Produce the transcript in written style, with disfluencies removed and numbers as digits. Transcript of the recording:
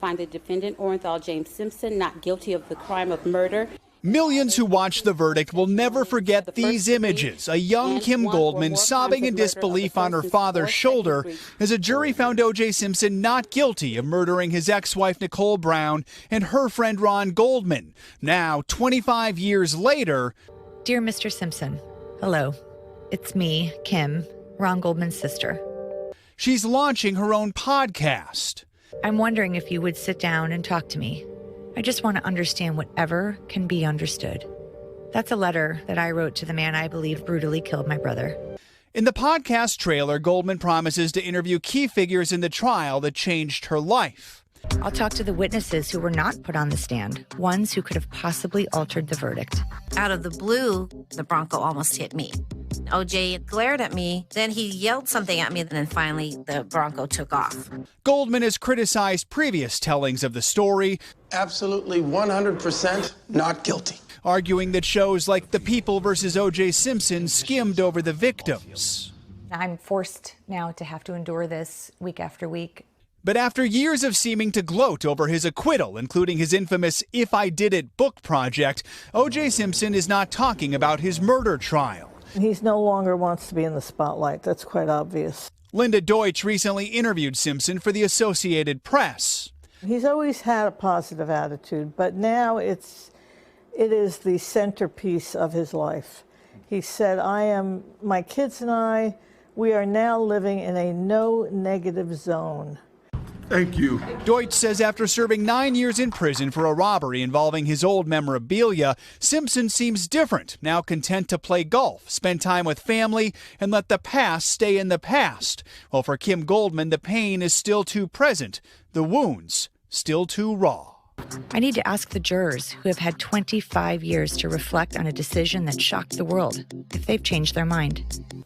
Find the defendant, Orenthal James Simpson, not guilty of the crime of murder. Millions who watch the verdict will never forget these images. A young Kim Goldman sobbing in disbelief on her father's shoulder as a jury found O.J. Simpson not guilty of murdering his ex-wife Nicole Brown and her friend Ron Goldman. Now, 25 years later... Dear Mr. Simpson, hello. It's me, Kim, Ron Goldman's sister. She's launching her own podcast. I'm wondering if you would sit down and talk to me. I just want to understand whatever can be understood. That's a letter that I wrote to the man I believe brutally killed my brother. In the podcast trailer, Goldman promises to interview key figures in the trial that changed her life. I'll talk to the witnesses who were not put on the stand, ones who could have possibly altered the verdict. Out of the blue, the Bronco almost hit me. OJ glared at me, then he yelled something at me, and then finally the Bronco took off. Goldman has criticized previous tellings of the story. Absolutely 100% not guilty. Arguing that shows like The People versus O.J. Simpson skimmed over the victims. I'm forced now to have to endure this week after week. But after years of seeming to gloat over his acquittal, including his infamous If I Did It book project, O.J. Simpson is not talking about his murder trial. He's no longer wants to be in the spotlight. That's quite obvious. Linda Deutsch recently interviewed Simpson for the Associated Press. He's always had a positive attitude, but now it is the centerpiece of his life. He said, my kids and I, we are now living in a no negative zone. Thank you. Deutsch says after serving 9 years in prison for a robbery involving his old memorabilia, Simpson seems different, now content to play golf, spend time with family, and let the past stay in the past. While for Kim Goldman, the pain is still too present, the wounds still too raw. I need to ask the jurors, who have had 25 years to reflect on a decision that shocked the world, if they've changed their mind.